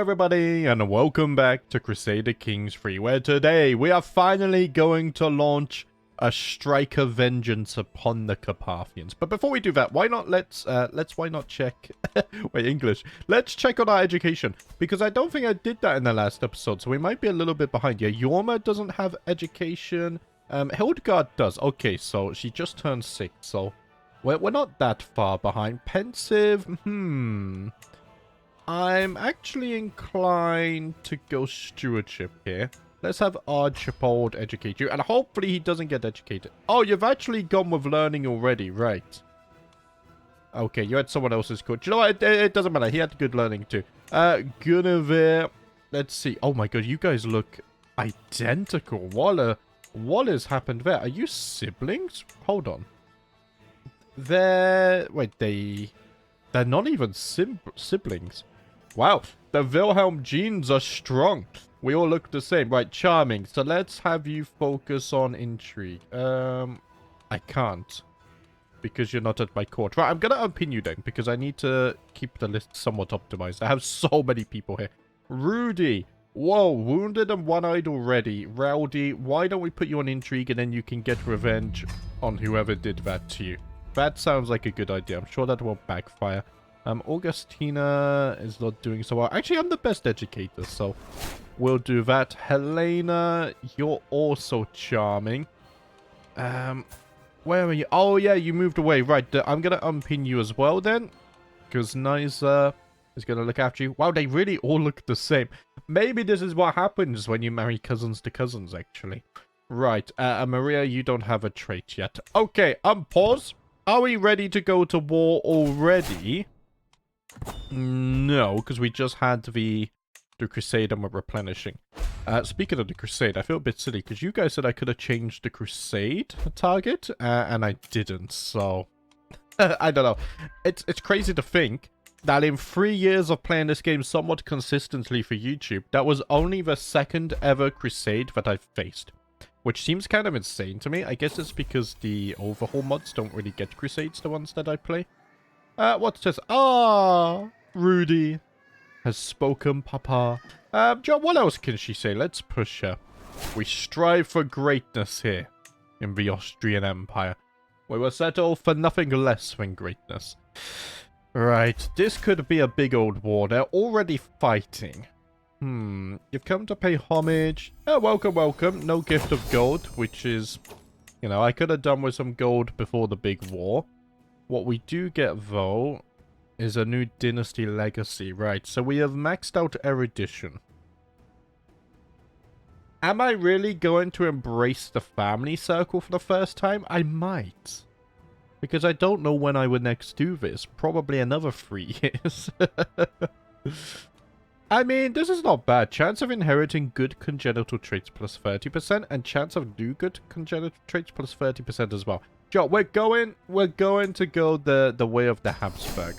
everybody, and welcome back to Crusader Kings 3, where today we are finally going to launch a strike of vengeance upon the Carpathians. But before we do that, why not let's check wait, English. Let's check on our education, because I don't think I did that in the last episode, so we might be a little bit behind. Yeah, Yorma doesn't have education. Hildegard does. Okay, so she just turned 6, so we're not that far behind. Pensive, I'm actually inclined to go stewardship here. Let's have Archibald educate you, and hopefully he doesn't get educated. Oh, you've actually gone with learning already, right? Okay, you had someone else's coach. You know what? It doesn't matter. He had good learning too. Guinevere. Let's see. Oh my god, you guys look identical. What has happened there? Are you siblings? Hold on. They're not even siblings. Wow, the Wilhelm genes are strong. We all look the same. Right, charming. So let's have you focus on intrigue. I can't. Because you're not at my court. Right, I'm going to unpin you then. Because I need to keep the list somewhat optimized. I have so many people here. Rudy. Whoa, wounded and one-eyed already. Rowdy, why don't we put you on intrigue and then you can get revenge on whoever did that to you. That sounds like a good idea. I'm sure that won't backfire. Augustina is not doing so well. Actually, I'm the best educator, so we'll do that. Helena, you're also charming. Where are you? Oh, yeah, you moved away. Right, I'm going to unpin you as well, then. Because Niza is going to look after you. Wow, they really all look the same. Maybe this is what happens when you marry cousins to cousins, actually. Right, Maria, you don't have a trait yet. Okay, pause. Are we ready to go to war already? No, because we just had the crusade and we're replenishing. Speaking of the crusade, I feel a bit silly because you guys said I could have changed the crusade target, and I didn't, so I don't know. It's crazy to think that in 3 years of playing this game somewhat consistently for YouTube, that was only the second ever crusade that I've faced. Which seems kind of insane to me. I guess it's because the overhaul mods don't really get crusades, the ones that I play. What's this? Ah, Rudy has spoken, Papa. John, what else can she say? Let's push her. We strive for greatness here in the Austrian Empire. We will settle for nothing less than greatness. Right, this could be a big old war. They're already fighting. You've come to pay homage. Oh, welcome, welcome. No gift of gold, which is, you know, I could have done with some gold before the big war. What we do get, though, is a new dynasty legacy. Right, so we have maxed out erudition. Am I really going to embrace the family circle for the first time? I might. Because I don't know when I would next do this. Probably another 3 years. I mean, this is not bad. Chance of inheriting good congenital traits plus 30%, and chance of new good congenital traits plus 30% as well. Joe, we're going to go the way of the Habsburg.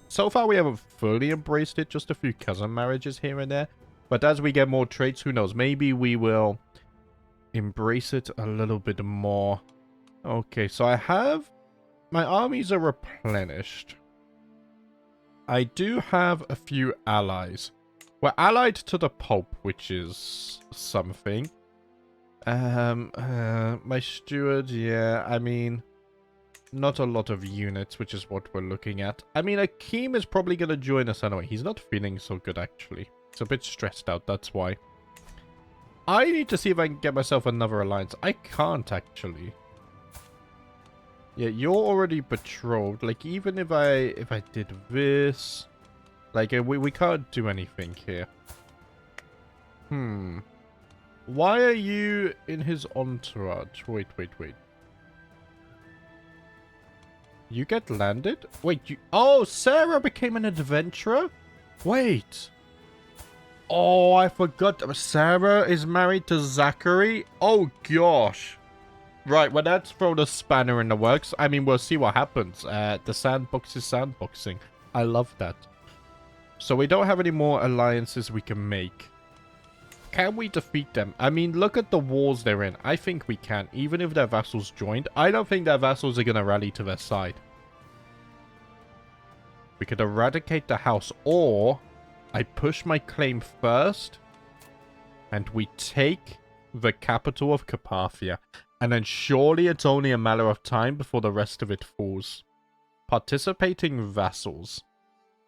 So far, we haven't fully embraced it. Just a few cousin marriages here and there. But as we get more traits, who knows? Maybe we will embrace it a little bit more. Okay, so I have... My armies are replenished. I do have a few allies. We're allied to the Pope, which is something. My steward, yeah, I mean, not a lot of units, which is what we're looking at. I mean, Akeem is probably going to join us anyway. He's not feeling so good, actually. He's a bit stressed out, that's why. I need to see if I can get myself another alliance. I can't, actually. Yeah, you're already betrothed. Like, even if I did this... Like, we can't do anything here. Why are you in his entourage? Wait. You get landed? Wait, you... Oh, Sarah became an adventurer? Wait. Oh, I forgot. Sarah is married to Zachary? Oh, gosh. Right, well, that's thrown a spanner in the works. I mean, we'll see what happens. The sandbox is sandboxing. I love that. So we don't have any more alliances we can make. Can we defeat them? I mean, look at the wars they're in. I think we can, even if their vassals joined. I don't think their vassals are going to rally to their side. We could eradicate the house, or I push my claim first, and we take the capital of Carpathia. And then surely it's only a matter of time before the rest of it falls. Participating vassals.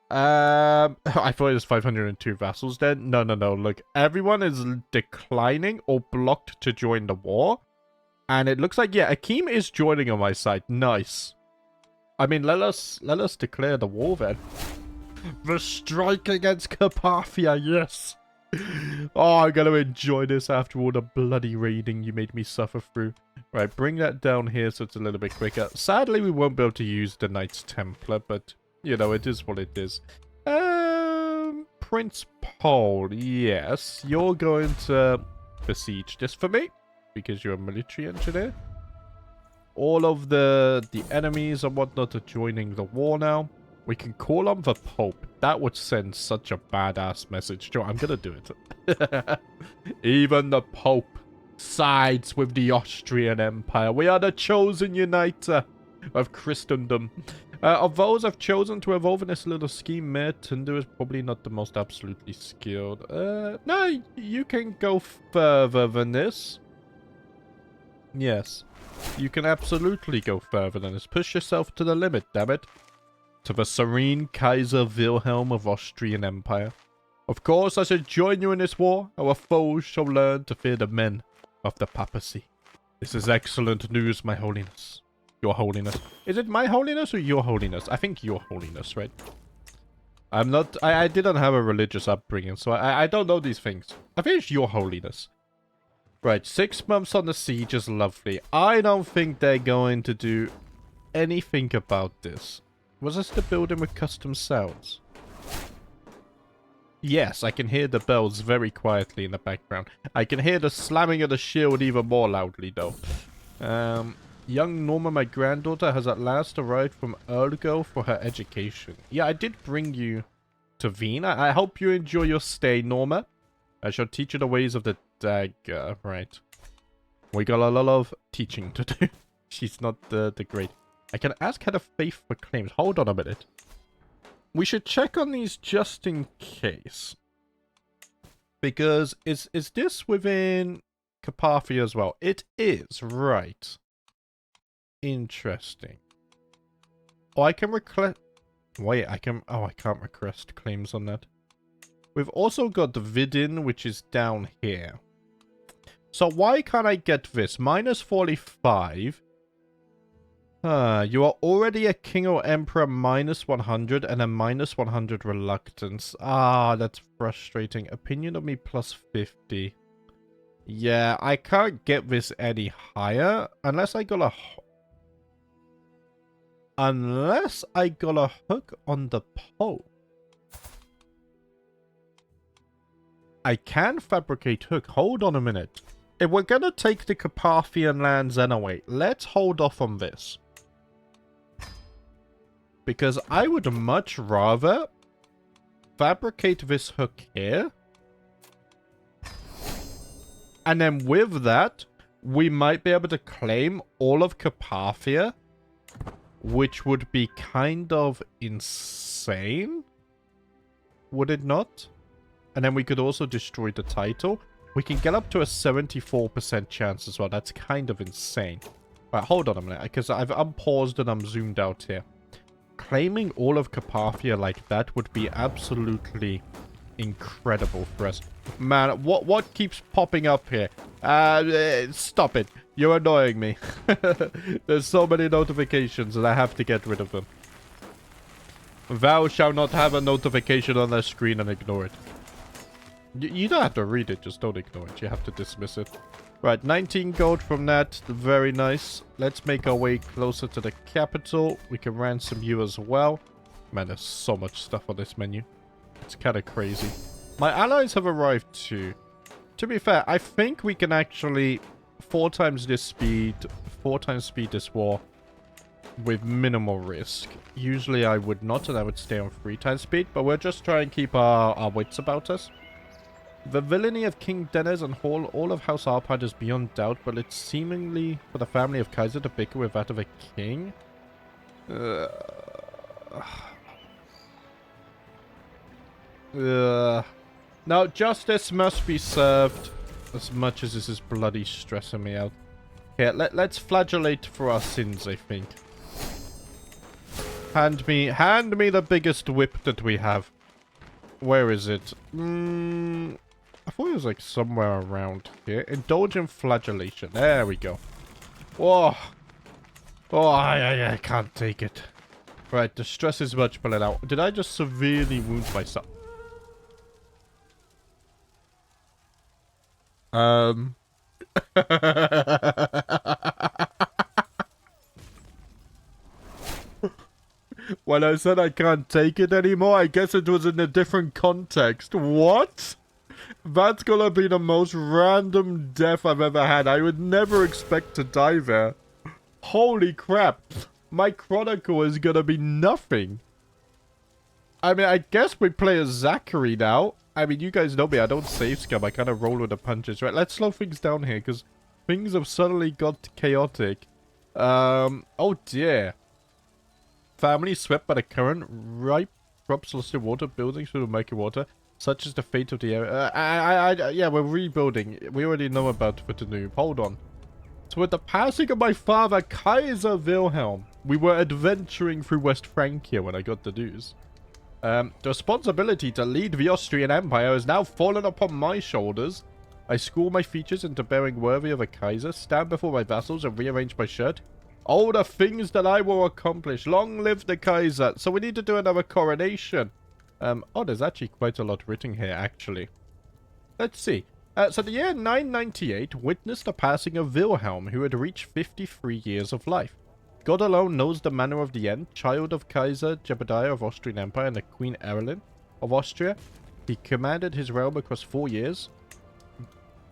I thought it was 502 vassals then. No. Look, everyone is declining or blocked to join the war. And it looks like, yeah, Akeem is joining on my side. Nice. I mean, let us declare the war then. The strike against Carpathia, yes. Oh, I'm gonna enjoy this after all the bloody raiding you made me suffer through. Right, bring that down here so it's a little bit quicker. Sadly, we won't be able to use the Knights Templar, but, you know, it is what it is. Prince Paul, yes. You're going to besiege this for me, because you're a military engineer. All of the enemies and whatnot are joining the war now. We can call on the Pope. That would send such a badass message. Joe, I'm gonna do it. Even the Pope sides with the Austrian Empire. We are the chosen uniter of Christendom. Of those I've chosen to evolve in this little scheme, Mayor Tinder is probably not the most absolutely skilled. No, you can go further than this. Yes, you can absolutely go further than this. Push yourself to the limit, damn it. To the serene Kaiser Wilhelm of Austrian Empire. Of course, I shall join you in this war. Our foes shall learn to fear the men of the papacy. This is excellent news, my holiness. Your holiness. Is it my holiness or your holiness? I think your holiness, right? I'm not... I didn't have a religious upbringing, so I don't know these things. I think it's your holiness. Right, 6 months on the siege is lovely. I don't think they're going to do anything about this. Was this the building with custom sounds? Yes, I can hear the bells very quietly in the background. I can hear the slamming of the shield even more loudly, though. Young Norma, my granddaughter, has at last arrived from Ergo for her education. Yeah, I did bring you to Wien. I hope you enjoy your stay, Norma. I shall teach you the ways of the dagger. Right. We got a lot of teaching to do. She's not the great. I can ask her the faith proclaims. Hold on a minute. We should check on these just in case. Because is this within Carpathia as well? It is, right. Interesting. Oh, I can request... Wait, I can... Oh, I can't request claims on that. We've also got the Vidin, which is down here. So why can't I get this? Minus 45. You are already a king or emperor minus 100 and a minus 100 reluctance. Ah, that's frustrating. Opinion of me plus 50. Yeah, I can't get this any higher unless I got a... Unless I got a hook on the Pope. I can fabricate hook. Hold on a minute. If we're gonna take the Carpathian lands anyway, let's hold off on this. Because I would much rather fabricate this hook here. And then with that, we might be able to claim all of Carpathia. Which would be kind of insane. Would it not? And then we could also destroy the title. We can get up to a 74% chance as well. That's kind of insane. Right, hold on a minute. Because I've unpaused and I'm zoomed out here. Claiming all of Carpathia like that would be absolutely incredible for us. Man, what keeps popping up here? Stop it. You're annoying me. There's so many notifications and I have to get rid of them. Thou shall not have a notification on their screen and ignore it. You don't have to read it, just don't ignore it. You have to dismiss it. Right, 19 gold from that. Very nice. Let's make our way closer to the capital. We can ransom you as well. Man, there's so much stuff on this menu. It's kind of crazy. My allies have arrived too. To be fair, I think we can actually 4 times this speed, 4 times speed this war with minimal risk. Usually I would not, and I would stay on 3 times speed, but we'll just try and keep our wits about us. The villainy of King Dennis and Hall, all of House Arpad is beyond doubt, but it's seemingly for the family of Kaiser to bicker with that of a king. No, justice must be served as much as this is bloody stressing me out. Here, let's flagellate for our sins, I think. Hand me the biggest whip that we have. Where is it? I thought it was like somewhere around here. Indulge in flagellation. There we go. Whoa. Oh, I can't take it. Right, the stress is much pulling out. Did I just severely wound myself? When I said I can't take it anymore, I guess it was in a different context. What? That's gonna be the most random death I've ever had. I would never expect to die there. Holy crap. My chronicle is gonna be nothing. I mean, I guess we play as Zachary now. I mean, you guys know me. I don't save scum. I kind of roll with the punches. Right, let's slow things down here because things have suddenly got chaotic. Oh dear. Family swept by the current, ripe crops lost in water, buildings through the murky water, such as the fate of the area. Yeah, we're rebuilding. We already know about the noob. Hold on. So with the passing of my father, Kaiser Wilhelm, we were adventuring through West Francia when I got the news. The responsibility to lead the Austrian Empire has now fallen upon my shoulders. I school my features into bearing worthy of a Kaiser, stand before my vassals and rearrange my shirt. Oh, the things that I will accomplish. Long live the Kaiser. So we need to do another coronation. Oh, there's actually quite a lot written here, actually. Let's see. So the year 998 witnessed the passing of Wilhelm, who had reached 53 years of life. God alone knows the manner of the end. Child of Kaiser Jebediah of Austrian Empire and the Queen Evelyn of Austria, he commanded his realm across 4 years.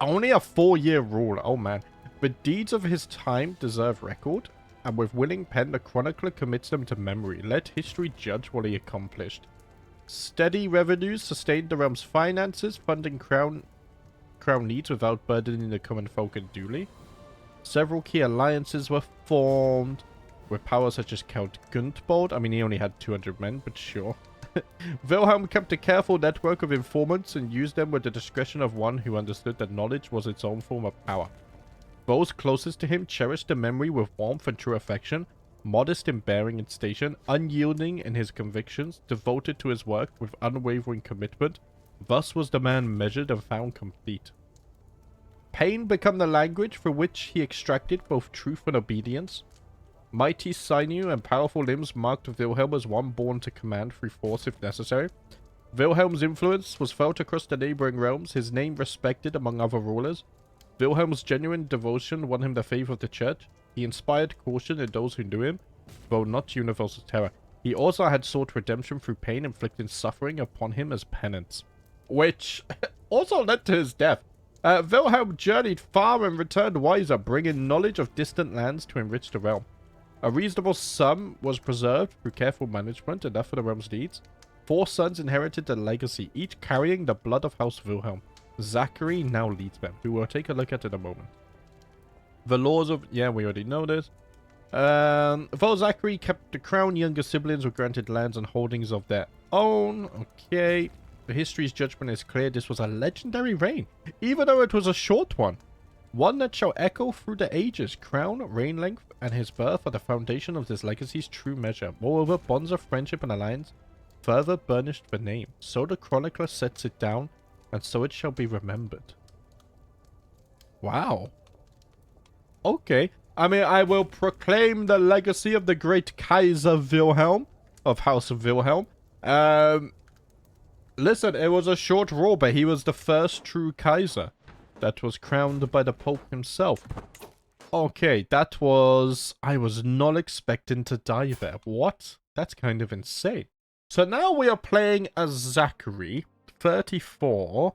Only a 4-year rule. Oh, man. The deeds of his time deserve record, and with willing pen, the chronicler commits them to memory. Let history judge what he accomplished. Steady revenues sustained the realm's finances, funding crown needs without burdening the common folk unduly. Several key alliances were formed with powers such as Count Gunpowder. I mean, he only had 200 men, but sure. Wilhelm kept a careful network of informants and used them with the discretion of one who understood that knowledge was its own form of power. Those closest to him cherished the memory with warmth and true affection, modest in bearing and station, unyielding in his convictions, devoted to his work with unwavering commitment. Thus was the man measured and found complete. Pain became the language through which he extracted both truth and obedience. Mighty sinew and powerful limbs marked Wilhelm as one born to command through force if necessary. Wilhelm's influence was felt across the neighboring realms, his name respected among other rulers. Wilhelm's genuine devotion won him the favor of the church. He inspired caution in those who knew him, though not universal terror. He also had sought redemption through pain, inflicting suffering upon him as penance, which also led to his death. Wilhelm journeyed far and returned wiser, bringing knowledge of distant lands to enrich the realm. A reasonable sum was preserved through careful management, enough for the realm's needs. 4 sons inherited the legacy, each carrying the blood of House Wilhelm. Zachary now leads them, who we'll take a look at in a moment. The laws of... yeah, we already know this. Though Zachary kept the crown, younger siblings were granted lands and holdings of their own. Okay. The history's judgment is clear. This was a legendary reign, even though it was a short one. One that shall echo through the ages. Crown, reign length, and his birth are the foundation of this legacy's true measure. Moreover, bonds of friendship and alliance further burnished the name. So the chronicler sets it down, and so it shall be remembered. Wow. Okay. I mean, I will proclaim the legacy of the great Kaiser Wilhelm of House of Wilhelm. Listen, it was a short rule, but he was the first true Kaiser that was crowned by the Pope himself. Okay, that was... I was not expecting to die there. What? That's kind of insane. So now we are playing as Zachary, 34.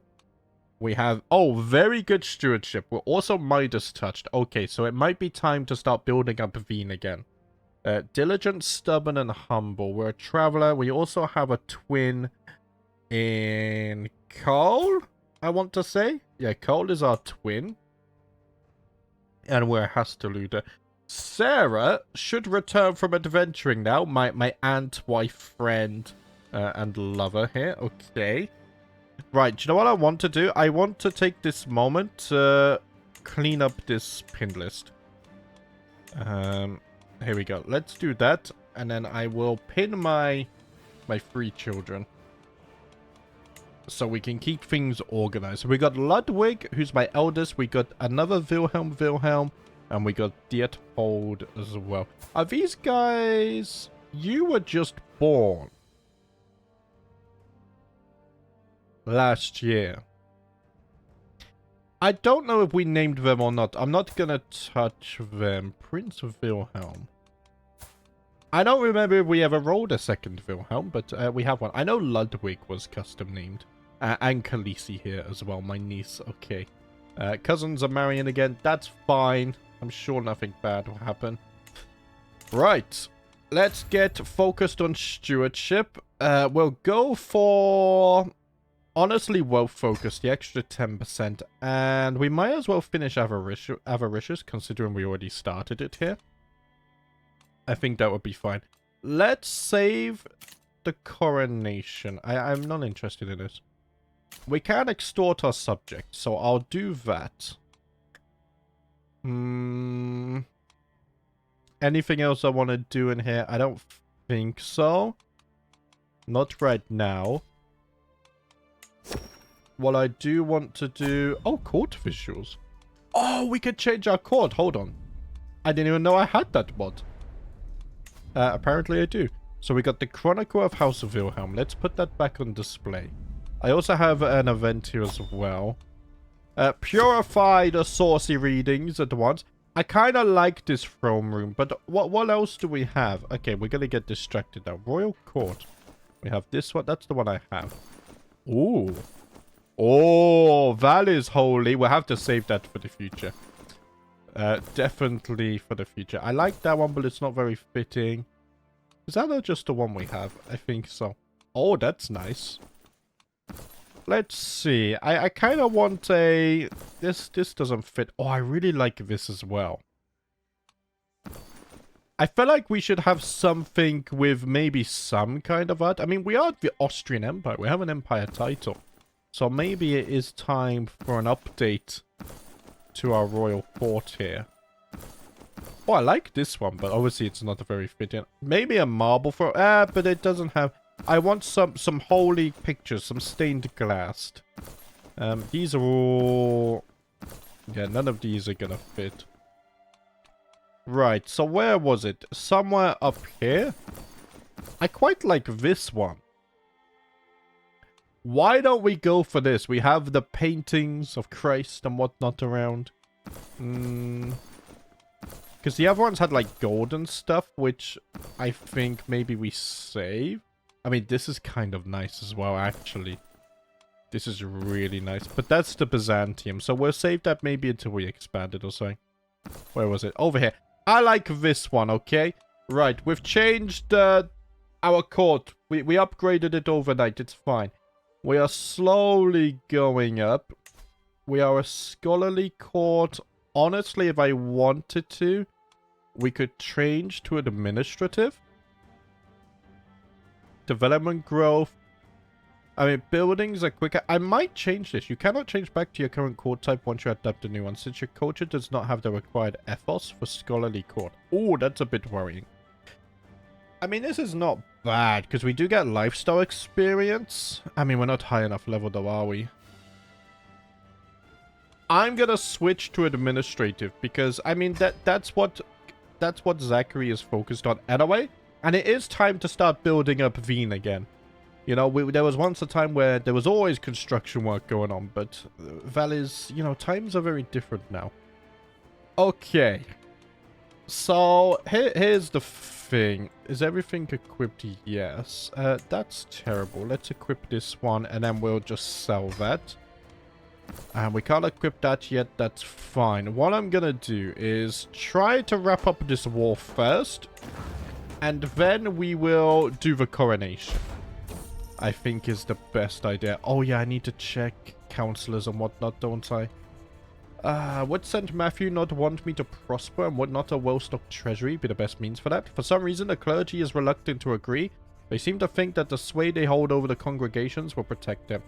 We have... oh, very good stewardship. We're also Midas touched. Okay, so it might be time to start building up Veen again. Diligent, stubborn, and humble. We're a traveler. We also have a twin in Cole, I want to say. Yeah, Cole is our twin. And we're a Hastaluder. Sarah should return from adventuring now. My aunt, wife, friend. and lover here. Okay. Right, do you know what I want to do? I want to take this moment to clean up this pin list. Here we go. Let's do that, and then I will pin my 3 children, so we can keep things organized. So we got Ludwig, who's my eldest. We got another Wilhelm, and we got Diethold as well. Are these guys... You were just born last year. I don't know if we named them or not. I'm not gonna touch them. Prince Wilhelm. I don't remember if we ever rolled a second Wilhelm, but we have one. I know Ludwig was custom named. And Khaleesi here as well, my niece. Okay. Cousins are marrying again. That's fine. I'm sure nothing bad will happen. Right. Let's get focused on stewardship. We'll go for... Honestly, well-focused, the extra 10%. And we might as well finish Avaricious, considering we already started it here. I think that would be fine. Let's save the coronation. I'm not interested in this. We can extort our subject, so I'll do that. Anything else I want to do in here? I don't think so. Not right now. What I do want to do... Oh, court visuals. Oh, we could change our court. Hold on. I didn't even know I had that mod. Apparently I do. So we got the Chronicle of House of Wilhelm. Let's put that back on display. I also have an event here as well. Purify the saucy readings at once. I kind of like this throne room, but what else do we have? Okay, we're going to get distracted now. Royal Court. We have this one. That's the one I have. Ooh. Oh, that is holy. We'll have to save that for the future. Definitely for the future. I like that one, but it's not very fitting. Is that not just the one we have? I think so. Oh, that's nice. Let's see. I kind of want a... This doesn't fit. Oh, I really like this as well. I feel like we should have something with maybe some kind of art. I mean, we are the Austrian Empire. We have an empire title. So maybe it is time for an update to our royal court here. Oh, I like this one, but obviously it's not very fitting. Maybe a marble for... but it doesn't have... I want some holy pictures, some stained glass. These are all... Yeah, none of these are gonna fit. Right, so where was it? Somewhere up here? I quite like this one. Why don't we go for this? We have the paintings of Christ and whatnot around. Because the other ones had like golden stuff, which I think maybe we save. I mean, this is kind of nice as well, actually. This is really nice. But that's the Byzantium, so we'll save that maybe until we expand it or something. Where was it? Over here. I like this one, okay? Right, we've changed our court. We upgraded it overnight, it's fine. We are slowly going up. We are a scholarly court. Honestly, if I wanted to, we could change to administrative. Development growth. I mean, buildings are quicker. I might change this. You cannot change back to your current court type once you adapt a new one, since your culture does not have the required ethos for scholarly court. Oh, that's a bit worrying. I mean, this is not bad, because we do get lifestyle experience. I mean, we're not high enough level though, are we? I'm gonna switch to administrative, because, I mean, that's what Zachary is focused on anyway. And it is time to start building up Wien again. You know, there was once a time where there was always construction work going on, but Valleys, you know, times are very different now. Okay. So, here's the thing. Is everything equipped? Yes. That's terrible. Let's equip this one, and then we'll just sell that. And we can't equip that yet. That's fine. What I'm gonna do is try to wrap up this war first, and then we will do the coronation. I think is the best idea. Oh yeah, I need to check councillors and whatnot, don't I? Would St. Matthew not want me to prosper, and would not a well-stocked treasury be the best means for that? For some reason, the clergy is reluctant to agree. They seem to think that the sway they hold over the congregations will protect them.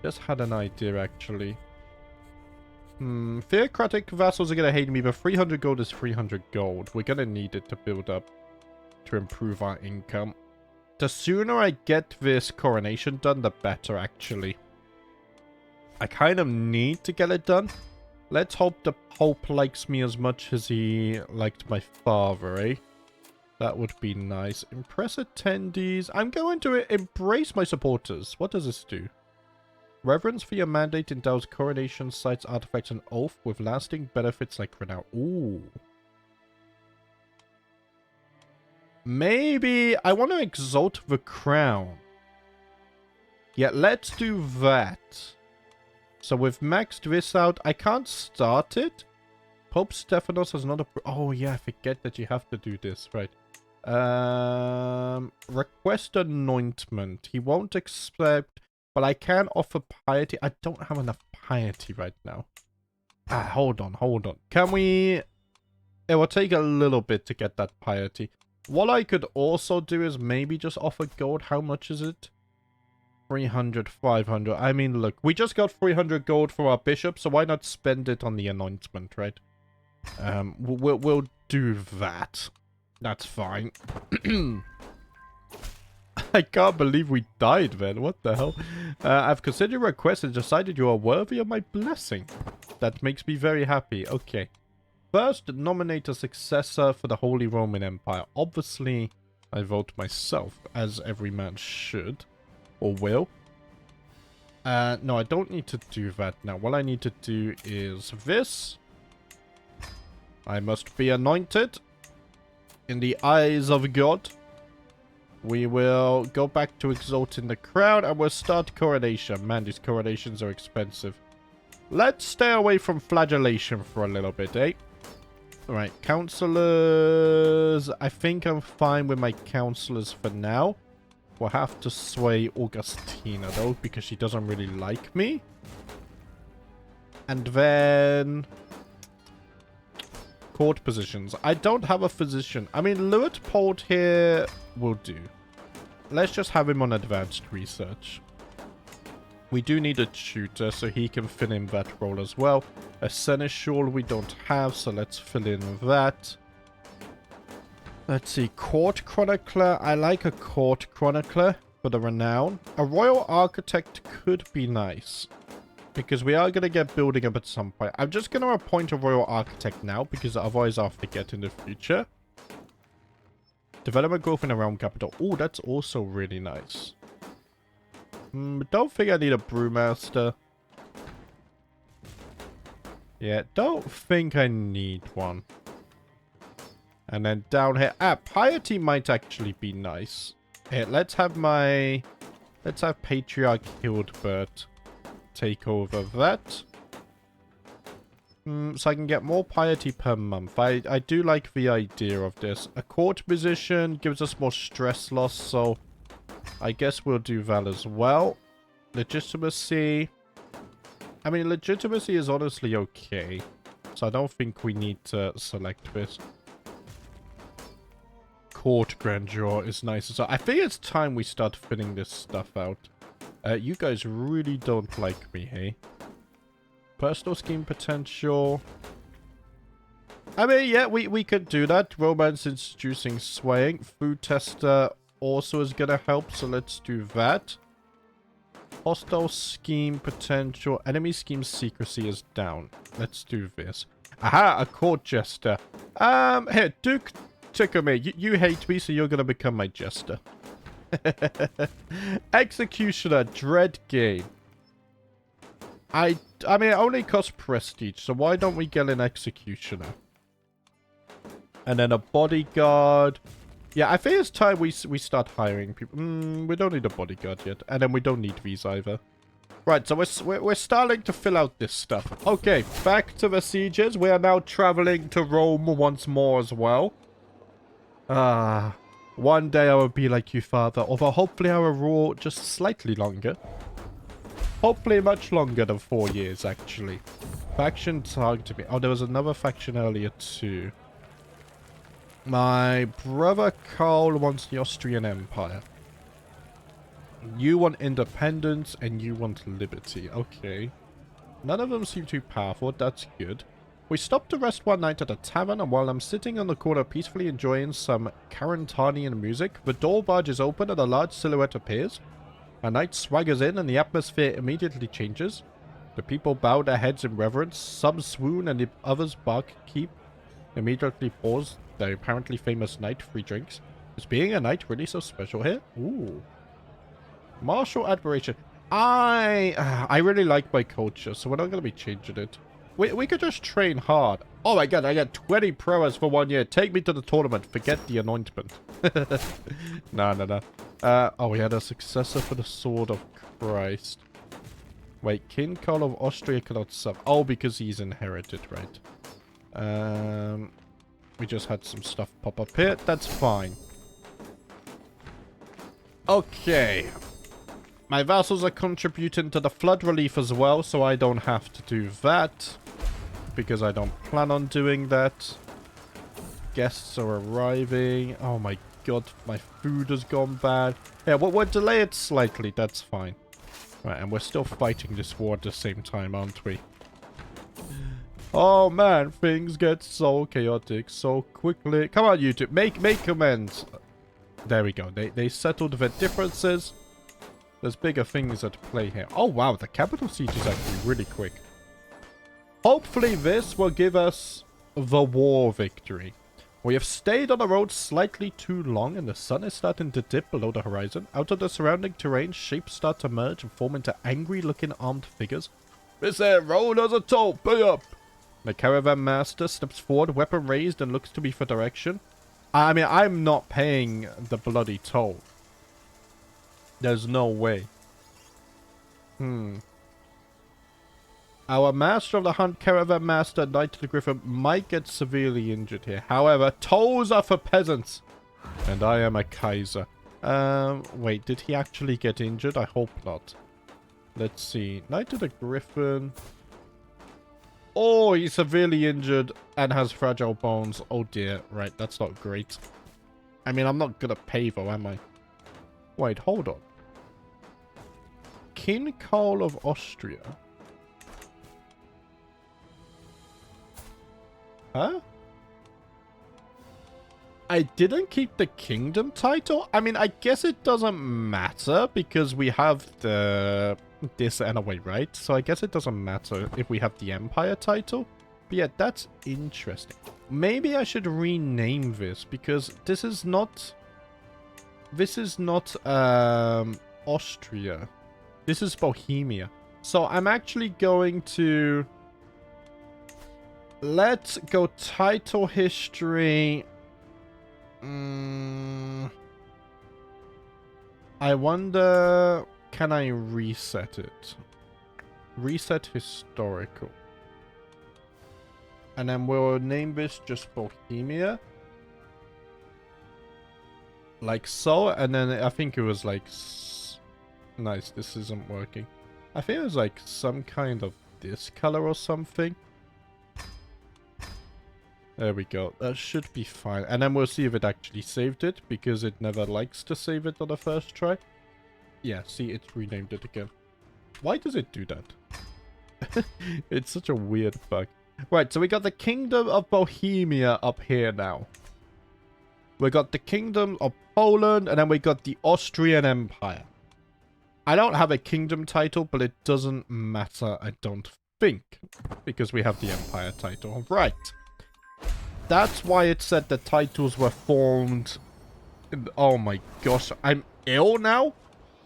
Just had an idea, actually. Theocratic vassals are going to hate me, but 300 gold is 300 gold. We're going to need it to build up to improve our income. The sooner I get this coronation done, the better, actually. I kind of need to get it done. Let's hope the Pope likes me as much as he liked my father, eh? That would be nice. Impress attendees. I'm going to embrace my supporters. What does this do? Reverence for your mandate endows coronation sites, artifacts, and oath with lasting benefits like renown. Ooh. Maybe I want to exalt the crown. Yeah, let's do that. So we've maxed this out. I can't start it. Pope Stephanos has not... Oh, yeah, I forget that you have to do this. Right. Request anointment. He won't accept... But I can offer piety. I don't have enough piety right now. Hold on. Can we... It will take a little bit to get that piety. What I could also do is maybe just offer gold. How much is it? 300, 500. I mean, look. We just got 300 gold for our bishop, so why not spend it on the anointment, right? We'll do that. That's fine. I can't believe we died, man. What the hell? I've considered your request and decided you are worthy of my blessing. That makes me very happy. Okay. First, nominate a successor for the Holy Roman Empire. Obviously, I vote myself, as every man should. Or will. No, I don't need to do that now. What I need to do is this. I must be anointed in the eyes of God. We will go back to exalting the crown and we'll start coronation. Man, these coronations are expensive. Let's stay away from flagellation for a little bit, eh? Alright, councillors. I think I'm fine with my councillors for now. We'll have to sway Augustina, though, because she doesn't really like me. And then... court positions. I don't have a physician. I mean, Luitpold here will do. Let's just have him on advanced research. We do need a tutor, so he can fill in that role as well. A seneschal we don't have, so let's fill in that. Let's see, court chronicler. I like a court chronicler for the renown. A royal architect could be nice. Because we are going to get building up at some point. I'm just going to appoint a royal architect now, because otherwise I'll forget in the future. Development growth in a realm capital. Oh, that's also really nice. Don't think I need a brewmaster. Yeah, don't think I need one. And then down here. Piety might actually be nice. Here, let's have Patriarch Hildebert take over that. So I can get more piety per month. I do like the idea of this. A court position gives us more stress loss, so I guess we'll do that as well. Legitimacy. I mean, legitimacy is honestly okay. So I don't think we need to select this. Court grandeur is nice. So I think it's time we start filling this stuff out. You guys really don't like me, hey? Personal scheme potential. I mean, yeah, we could do that. Romance introducing swaying. Food tester also is gonna help, so let's do that. Hostile scheme potential. Enemy scheme secrecy is down. Let's do this. Aha, a court jester. Here, Duke Tikome, you hate me, so you're gonna become my jester. Executioner, dread game. I mean, it only costs prestige, so why don't we get an executioner? And then a bodyguard. Yeah, I think it's time we start hiring people. We don't need a bodyguard yet. And then we don't need these either. Right, so we're starting to fill out this stuff. Okay, back to the sieges. We are now traveling to Rome once more as well. One day I will be like you, father. Although hopefully I will rule just slightly longer. Hopefully much longer than 4 years, actually. Faction targeted me. Oh, there was another faction earlier, too. My brother Carl wants the Austrian Empire. You want independence and you want liberty. Okay. None of them seem too powerful. That's good. We stopped to rest one night at a tavern, and while I'm sitting on the corner peacefully enjoying some Carantanian music, the door barges open and a large silhouette appears. A knight swaggers in and the atmosphere immediately changes. The people bow their heads in reverence, some swoon and the others bark keep. Immediately pause their apparently famous knight free drinks. Is being a knight really so special here? Ooh. Martial admiration. I really like my culture, so we're not going to be changing it. We could just train hard. Oh my god, I got 20 prowess for 1 year. Take me to the tournament. Forget the anointment. No. Oh, we had a successor for the Sword of Christ. Wait, King Carl of Austria cannot sub. Oh, because he's inherited, right. We just had some stuff pop up here. That's fine. Okay. My vassals are contributing to the flood relief as well, so I don't have to do that. Because I don't plan on doing that. Guests are arriving. Oh my god, my food has gone bad. Yeah, we'll delay it slightly, that's fine. Right, and we're still fighting this war at the same time, aren't we? Oh man, things get so chaotic so quickly. Come on, YouTube, make amends. There we go, they settled their differences. There's bigger things at play here. Oh wow, the capital siege is actually really quick. Hopefully this will give us the war victory. We have stayed on the road slightly too long and the sun is starting to dip below the horizon. Out of the surrounding terrain, shapes start to merge and form into angry looking armed figures. This here road has a toll, pay up! The caravan master steps forward, weapon raised, and looks to me for direction. I mean, I'm not paying the bloody toll. There's no way. Our master of the hunt, caravan master, knight of the griffin, might get severely injured here. However, tolls are for peasants. And I am a Kaiser. Wait, did he actually get injured? I hope not. Let's see. Knight of the griffin. Oh, he's severely injured and has fragile bones. Oh dear. Right, that's not great. I mean, I'm not gonna pay though, am I? Wait, hold on. King Carl of Austria. Huh? I didn't keep the kingdom title? I mean, I guess it doesn't matter because we have this anyway, right? So I guess it doesn't matter if we have the empire title. But yeah, that's interesting. Maybe I should rename this because this is not Austria. This is Bohemia. So I'm actually going to... Let's go title history. I wonder, can I reset it? Reset historical. And then we'll name this just Bohemia. Like so. And then I think it was like... Nice, this isn't working. I think it was like some kind of this color or something. There we go. That should be fine. And then we'll see if it actually saved it, because it never likes to save it on the first try. Yeah, see, it's renamed it again. Why does it do that? It's such a weird bug. Right, so we got the Kingdom of Bohemia up here now. We got the Kingdom of Poland, and then we got the Austrian Empire. I don't have a kingdom title, but it doesn't matter, I don't think, because we have the Empire title. Right. That's why it said the titles were formed. Oh my gosh, I'm ill now?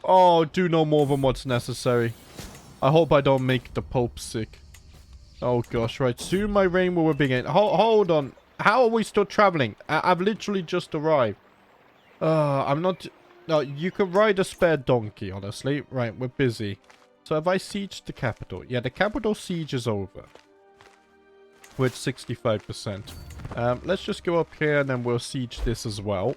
Oh, do no more than what's necessary. I hope I don't make the Pope sick. Oh gosh, right. Soon my reign will begin. Hold on. How are we still traveling? I've literally just arrived. I'm not... No, you can ride a spare donkey, honestly. Right, we're busy. So have I sieged the capital? Yeah, the capital siege is over. We're at 65%. Let's just go up here and then we'll siege this as well.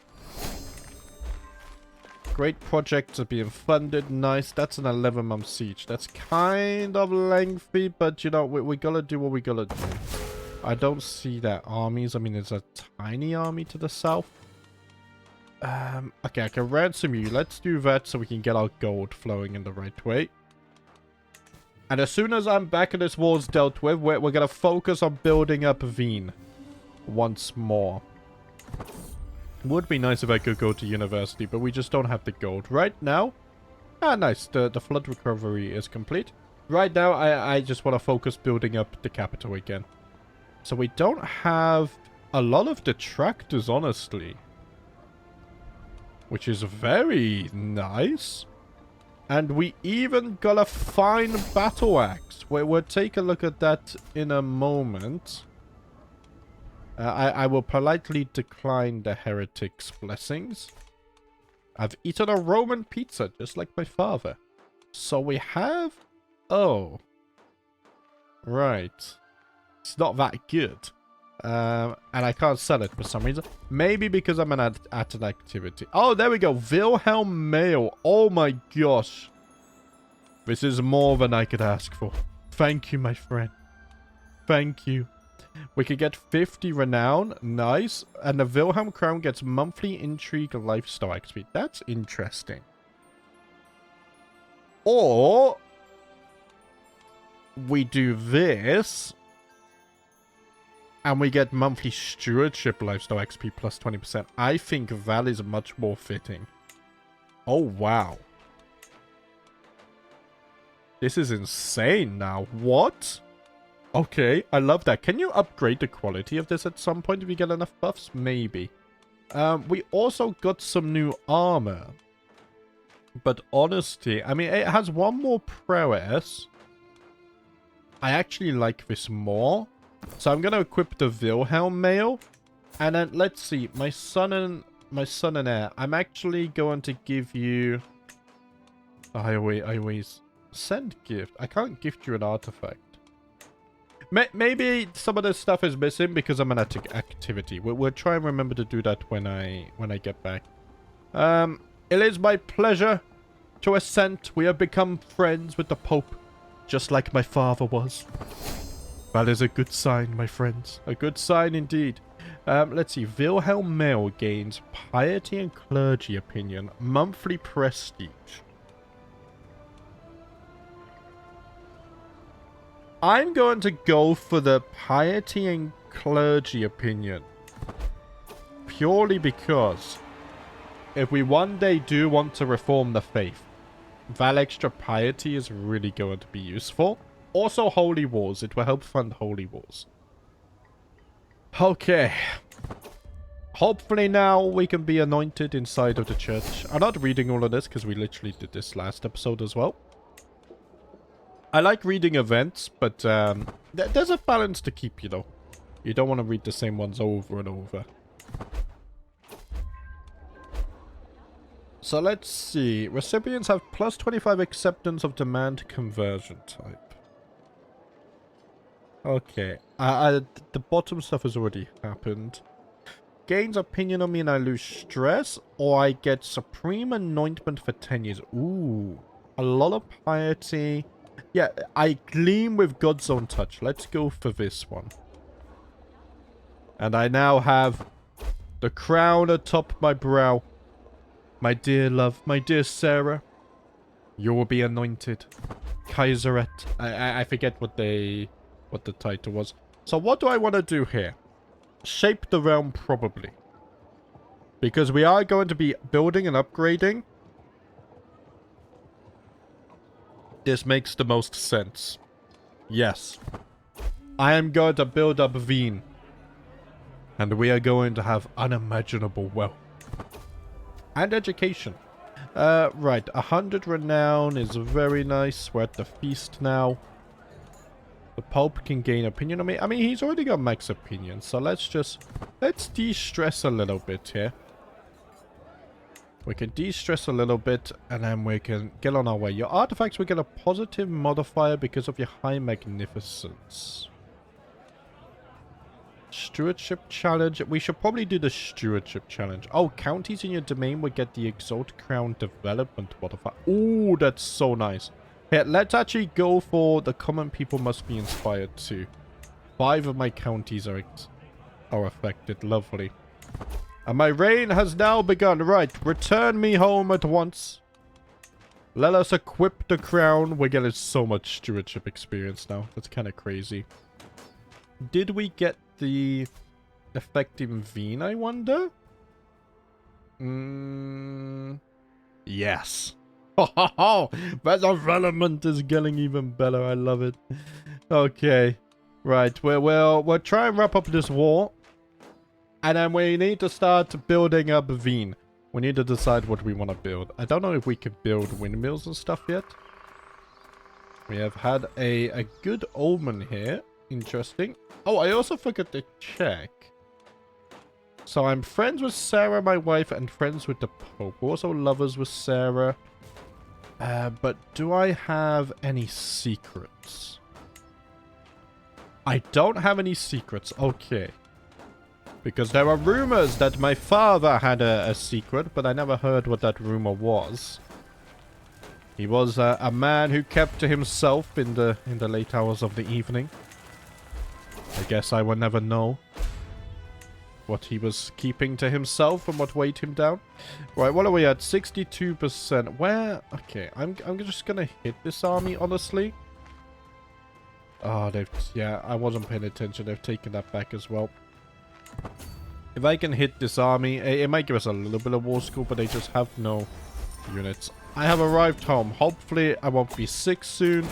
Great projects are being funded. Nice. That's an 11-month siege. That's kind of lengthy, but you know, we gotta do what we gotta do. I don't see that armies. I mean, there's a tiny army to the south. Okay, I can ransom you. Let's do that so we can get our gold flowing in the right way. And as soon as I'm back and this war's dealt with, we're going to focus on building up Wien once more. Would be nice if I could go to university, but we just don't have the gold. Right now... Ah, nice. The flood recovery is complete. Right now, I just want to focus building up the capital again. So we don't have a lot of detractors, honestly. Which is very nice. And we even got a fine battle axe. We'll take a look at that in a moment. I will politely decline the heretic's blessings. I've eaten a Roman pizza, just like my father. So we have... Oh. Right. It's not that good. And I can't sell it for some reason. Maybe because I'm at an activity. Oh, there we go. Wilhelm Mail. Oh my gosh. This is more than I could ask for. Thank you, my friend. Thank you. We could get 50 renown. Nice. And the Wilhelm Crown gets monthly intrigue lifestyle XP. That's interesting. Or we do this. And we get monthly stewardship lifestyle XP plus 20%. I think that is much more fitting. Oh, wow. This is insane now. What? Okay, I love that. Can you upgrade the quality of this at some point if you get enough buffs? Maybe. We also got some new armor. But honestly, I mean, it has one more prowess. I actually like this more. So I'm going to equip the Wilhelm Mail. And then, let's see. My son and heir. I'm actually going to give you... I always send gift. I can't gift you an artifact. Maybe some of this stuff is missing because I'm an activity. We'll try and remember to do that when I get back. It is my pleasure to assent. We have become friends with the Pope, just like my father was. That is a good sign, my friends. A good sign indeed. Let's see. Wilhelm Mail gains piety and clergy opinion. Monthly prestige. I'm going to go for the piety and clergy opinion. Purely because if we one day do want to reform the faith, that extra piety is really going to be useful. Also, Holy Wars. It will help fund Holy Wars. Okay. Hopefully now we can be anointed inside of the church. I'm not reading all of this because we literally did this last episode as well. I like reading events, but there's a balance to keep, you know. You don't want to read the same ones over and over. So let's see. Recipients have plus 25 acceptance of demand conversion type. Okay. The bottom stuff has already happened. Gains opinion on me and I lose stress. Or I get supreme anointment for 10 years. Ooh. A lot of piety. Yeah, I gleam with God's own touch. Let's go for this one. And I now have the crown atop my brow. My dear love, my dear Sarah. You will be anointed. Kaiserette. I forget what the title was. So what do I want to do here? Shape the realm, probably. Because we are going to be building and upgrading. This makes the most sense. Yes. I am going to build up Wien. And we are going to have unimaginable wealth. And education. Right. 100 renown is very nice. We're at the feast now. The Pope can gain opinion on me. I mean, he's already got max opinion. So let's de-stress a little bit here. We can de-stress a little bit, and then we can get on our way. Your artifacts will get a positive modifier because of your high magnificence. Stewardship challenge. We should probably do the stewardship challenge. Oh, counties in your domain will get the Exalt Crown development modifier. Ooh, that's so nice. Here, let's actually go for the common people must be inspired too. 5 of my counties are affected. Lovely. And my reign has now begun. Right, return me home at once. Let us equip the crown. We're getting so much stewardship experience now. That's kind of crazy. Did we get the effect in Veen, I wonder? Yes. Oh, that development is getting even better. I love it. Okay. Right, we'll try and wrap up this war. And then we need to start building up Veen. We need to decide what we want to build. I don't know if we can build windmills and stuff yet. We have had a good omen here. Interesting. Oh, I also forgot to check. So I'm friends with Sarah, my wife, and friends with the Pope. Also lovers with Sarah. But do I have any secrets? I don't have any secrets. Okay. Because there are rumors that my father had a secret, but I never heard what that rumor was. He was a man who kept to himself in the late hours of the evening. I guess I will never know what he was keeping to himself and what weighed him down. Right, what are we at? 62%. Where? Okay, I'm just gonna hit this army, honestly. Oh, yeah, I wasn't paying attention. They've taken that back as well. If I can hit this army, it might give us a little bit of war score, but they just have no units. I have arrived home. Hopefully, I won't be sick soon.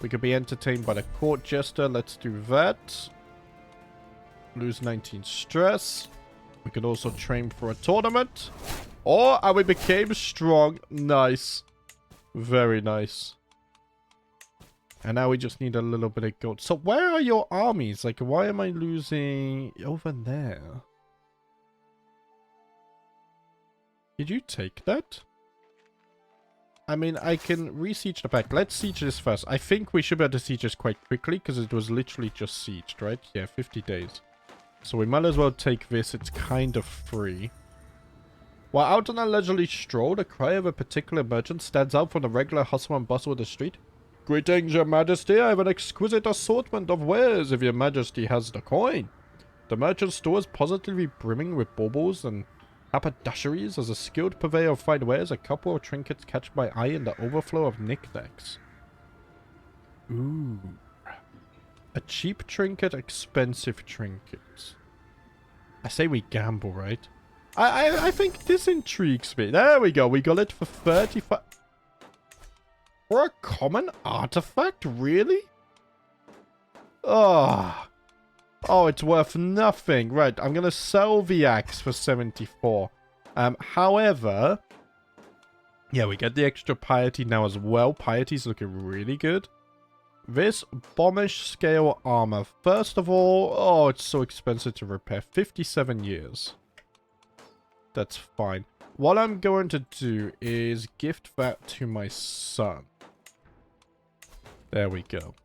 We could be entertained by the court jester. Let's do that. Lose 19 stress. We could also train for a tournament. Oh, and we became strong. Nice. Very nice. And now we just need a little bit of gold. So where are your armies? Like, why am I losing over there? Did you take that? I mean, I can re-siege the pack. Let's siege this first. I think we should be able to siege this quite quickly because it was literally just sieged, right? Yeah, 50 days. So we might as well take this. It's kind of free. While out on a leisurely stroll, the cry of a particular merchant stands out from the regular hustle and bustle of the street. Greetings, your majesty. I have an exquisite assortment of wares if your majesty has the coin. The merchant's store is positively brimming with baubles and haberdasheries. As a skilled purveyor of fine wares, a couple of trinkets catch my eye in the overflow of knickknacks. Ooh. A cheap trinket, expensive trinket. I say we gamble, right? I think this intrigues me. There we go. We got it for 35... For a common artifact? Really? Oh. Oh, it's worth nothing. Right, I'm going to sell the axe for 74. However... Yeah, we get the extra piety now as well. Piety's looking really good. This bombish scale armor. First of all, oh, it's so expensive to repair. 57 years. That's fine. What I'm going to do is gift that to my son. There we go.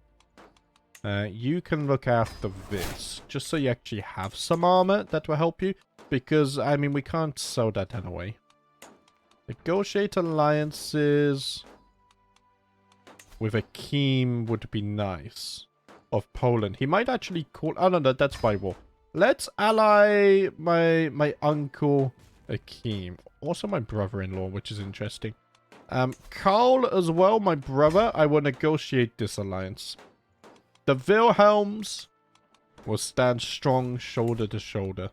You can look after this. Just so you actually have some armor that will help you. Because, I mean, we can't sell that anyway. Negotiate alliances with Akeem would be nice. Of Poland. He might actually call... Oh, no, that's by war. Let's ally my uncle Akeem. Also my brother-in-law, which is interesting. Carl as well, my brother. I will negotiate this alliance. The Wilhelms will stand strong shoulder to shoulder.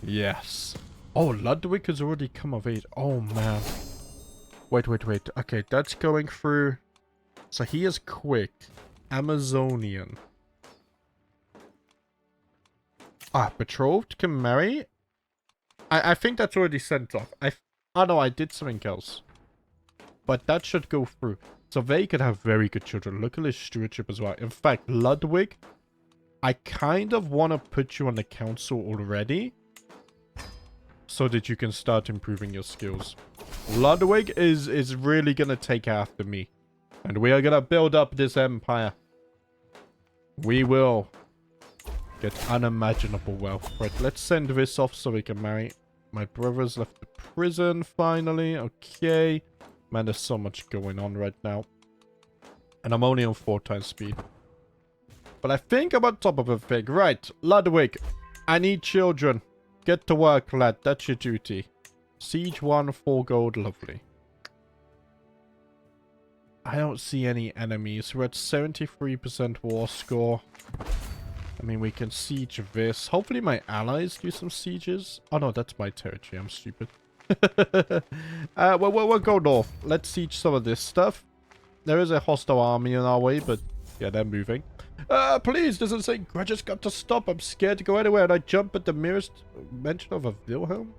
Yes. Oh, Ludwig has already come of age. Oh, man. Wait. Okay, that's going through. So he is quick. Amazonian. Ah, betrothed can marry? I think that's already sent off. Oh no, I did something else. But that should go through. So they could have very good children. Look at his stewardship as well. In fact, Ludwig, I kind of want to put you on the council already. So that you can start improving your skills. Ludwig is really going to take after me. And we are going to build up this empire. We will get unimaginable wealth. Right, let's send this off so we can marry. My brother's left the prison, finally. Okay. Man, there's so much going on right now. And I'm only on 4 times speed. But I think I'm on top of a thing. Right, Ludwig. I need children. Get to work, lad. That's your duty. Siege 1, 4 gold. Lovely. I don't see any enemies. We're at 73% war score. I mean, we can siege this. Hopefully my allies do some sieges. Oh, no, that's my territory. I'm stupid. We'll go north. Let's siege some of this stuff. There is a hostile army in our way, but yeah, they're moving. Please, doesn't say I just got to stop. I'm scared to go anywhere, and I jump at the merest mention of a Wilhelm.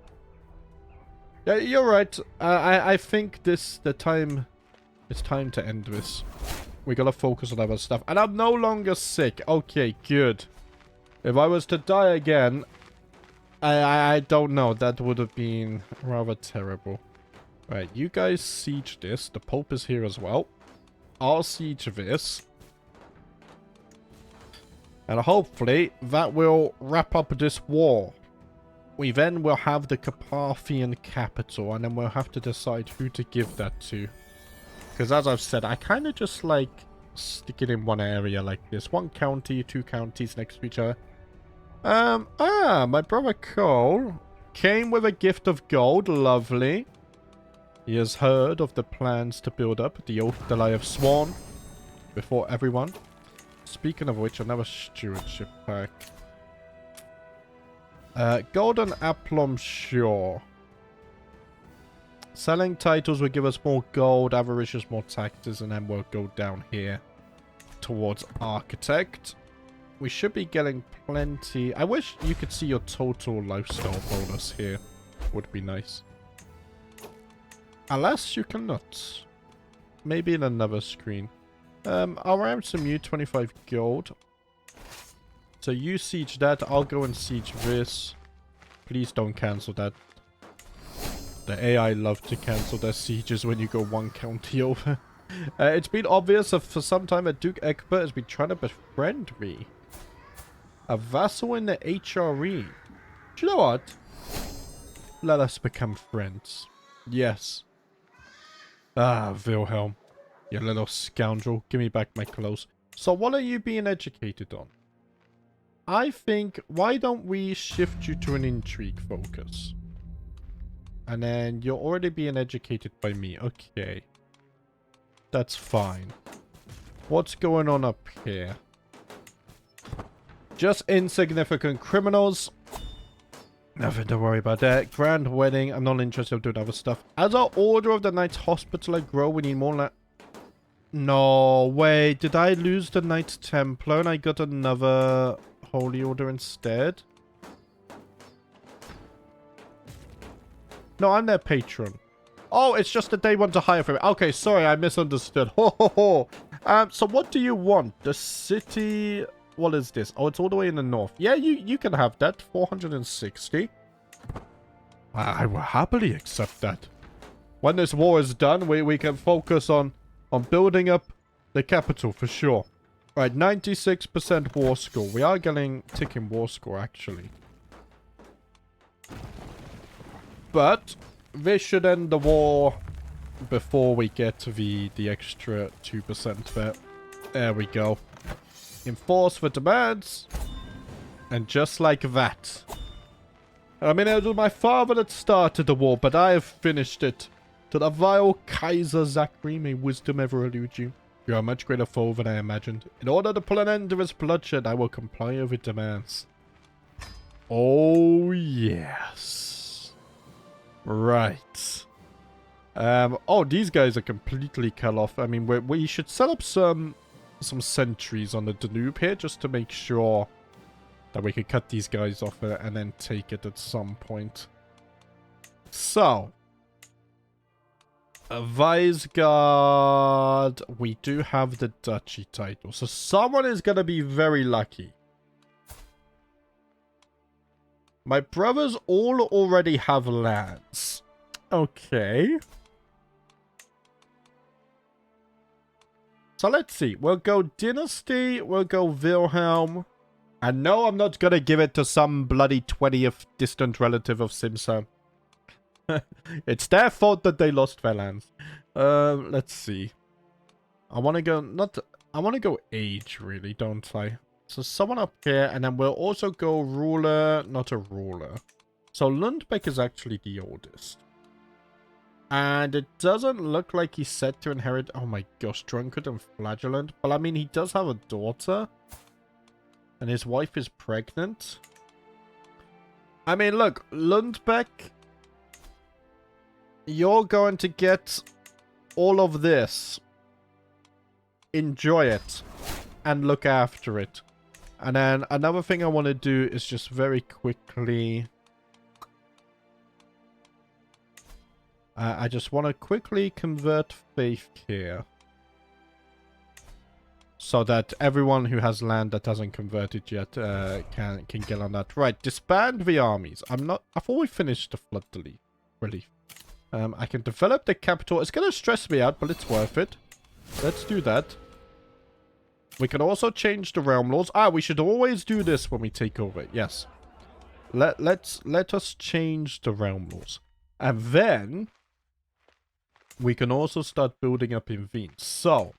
Yeah, you're right. I think it's time to end this. We gotta focus on other stuff. And I'm no longer sick. Okay, good. If I was to die again, I don't know. That would have been rather terrible. Right, you guys siege this. The Pope is here as well. I'll siege this. And hopefully that will wrap up this war. We then will have the Carpathian capital, and then we'll have to decide who to give that to. Because as I've said, I kind of just like stick it in one area like this. One county, 2 counties next to each other. My brother Cole came with a gift of gold. Lovely. He has heard of the plans to build up the oath that I have sworn before everyone. Speaking of which, another stewardship pack. Golden Aplomb Shore. Selling titles will give us more gold, avaricious more taxes, and then we'll go down here towards Architect. We should be getting plenty. I wish you could see your total lifestyle bonus here. Would be nice. Alas, you cannot. Maybe in another screen. I'll ransom you 25 gold. So you siege that. I'll go and siege this. Please don't cancel that. The AI love to cancel their sieges when you go one county over. It's been obvious that for some time that Duke Egbert has been trying to befriend me. A vassal in the HRE. Do you know what? Let us become friends. Yes. Ah, Wilhelm. You little scoundrel. Give me back my clothes. So what are you being educated on? I think, why don't we shift you to an intrigue focus? And then you're already being educated by me. Okay. That's fine. What's going on up here? Just insignificant criminals. Nothing to worry about that. Grand wedding. I'm not interested in doing other stuff. As our Order of the Knights Hospitaller grow, we need more land. No, wait. Did I lose the Knights Templar and I got another Holy Order instead? No, I'm their patron. Oh, it's just that they want to hire for me. Okay, sorry, I misunderstood. Ho, ho, ho. So what do you want? The city... What is this? Oh, it's all the way in the north. Yeah, you can have that. 460. I will happily accept that. When this war is done, we can focus on building up the capital for sure. Right, 96% war score. We are getting ticking war score, actually. But this should end the war before we get to the extra 2% there. There we go. Enforce the demands. And just like that. I mean, it was my father that started the war, but I have finished it. To the vile Kaiser Zachary, may wisdom ever elude you. You are a much greater foe than I imagined. In order to put an end to this bloodshed, I will comply with your demands. Oh, yes. Right. Oh, these guys are completely cut off. I mean, we should set up some sentries on the Danube here just to make sure that we can cut these guys off and then take it at some point. So, Weisgard, we do have the duchy title. So someone is going to be very lucky. My brothers all already have lands. Okay. So let's see. We'll go Dynasty. We'll go Wilhelm. And no, I'm not going to give it to some bloody 20th distant relative of Simsa. It's their fault that they lost their lands. Let's see. I want to go age, really, don't I? So someone up here, and then we'll also go ruler, not a ruler. So Lundbeck is actually the oldest. And it doesn't look like he's set to inherit... Oh my gosh, drunkard and flagellant. But I mean, he does have a daughter. And his wife is pregnant. I mean, look, Lundbeck... You're going to get all of this. Enjoy it. And look after it. And then another thing I want to do is just very quickly... I just want to quickly convert faith here. So that everyone who has land that hasn't converted yet can get on that. Right, disband the armies. I thought we finished the flood relief. I can develop the capital. It's going to stress me out, but it's worth it. Let's do that. We can also change the realm laws. We should always do this when we take over. Yes. Let us change the realm laws. And then we can also start building up in Wien. So,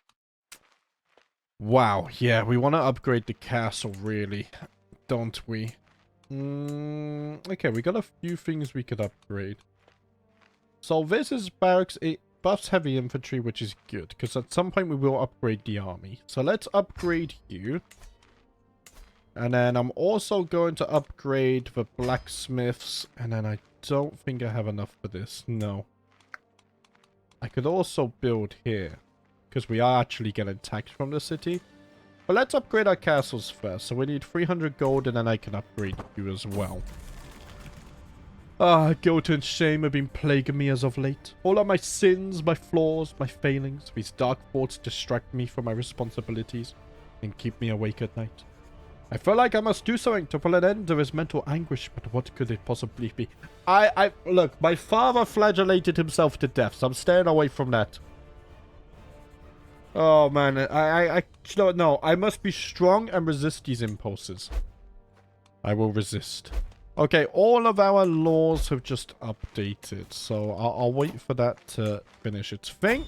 wow. Yeah, we want to upgrade the castle, really. Don't we? Okay, we got a few things we could upgrade. So this is barracks. It buffs heavy infantry, which is good, because at some point we will upgrade the army. So let's upgrade you. And then I'm also going to upgrade the blacksmiths. And then I don't think I have enough for this. No. I could also build here, because we are actually getting taxed from the city. But let's upgrade our castles first. So we need 300 gold, and then I can upgrade you as well. Guilt and shame have been plaguing me as of late. All of my sins, my flaws, my failings, these dark thoughts distract me from my responsibilities and keep me awake at night. I feel like I must do something to put an end to this mental anguish, but what could it possibly be? Look, my father flagellated himself to death, so I'm staying away from that. Oh, man, no, I must be strong and resist these impulses. I will resist. Okay, all of our laws have just updated, so I'll wait for that to finish its thing.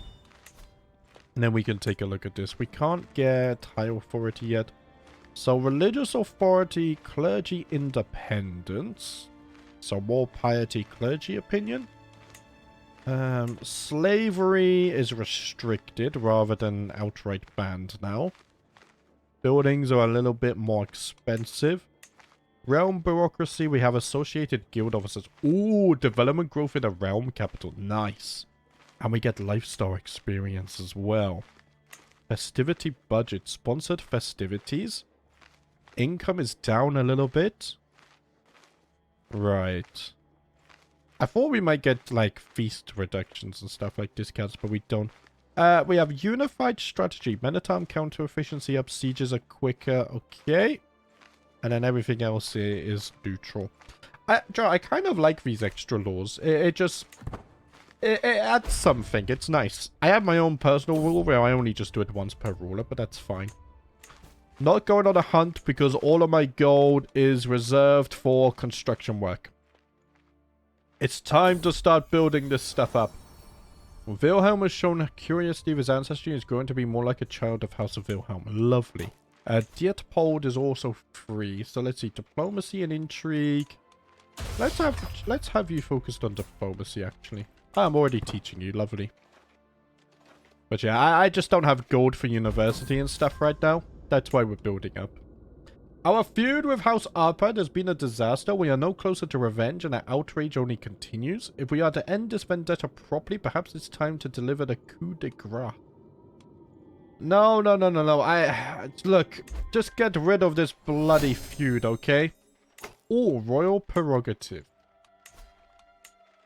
And then we can take a look at this. We can't get high authority yet. So religious authority, clergy independence. So more piety, clergy opinion. Slavery is restricted rather than outright banned now. Buildings are a little bit more expensive. Realm bureaucracy, we have associated guild officers. Ooh, development growth in a realm capital. Nice. And we get lifestyle experience as well. Festivity budget. Sponsored festivities. Income is down a little bit. Right. I thought we might get, like, feast reductions and stuff like discounts, but we don't. We have unified strategy. Men-at-arm counter efficiency up. Sieges are quicker. Okay. And then everything else is neutral. I kind of like these extra laws. It adds something. It's nice. I have my own personal rule where I only just do it once per ruler, but that's fine. Not going on a hunt because all of my gold is reserved for construction work. It's time to start building this stuff up. Wilhelm has shown curiously of his ancestry is going to be more like a child of House of Wilhelm. Lovely. Dietpold is also free. So let's see. Diplomacy and intrigue. Let's have you focused on diplomacy, actually. I'm already teaching you. Lovely. But yeah, I just don't have gold for university and stuff right now. That's why we're building up. Our feud with House Arpad has been a disaster. We are no closer to revenge and our outrage only continues. If we are to end this vendetta properly, perhaps it's time to deliver the coup de grace. No. Look, just get rid of this bloody feud, okay? Oh, royal prerogative.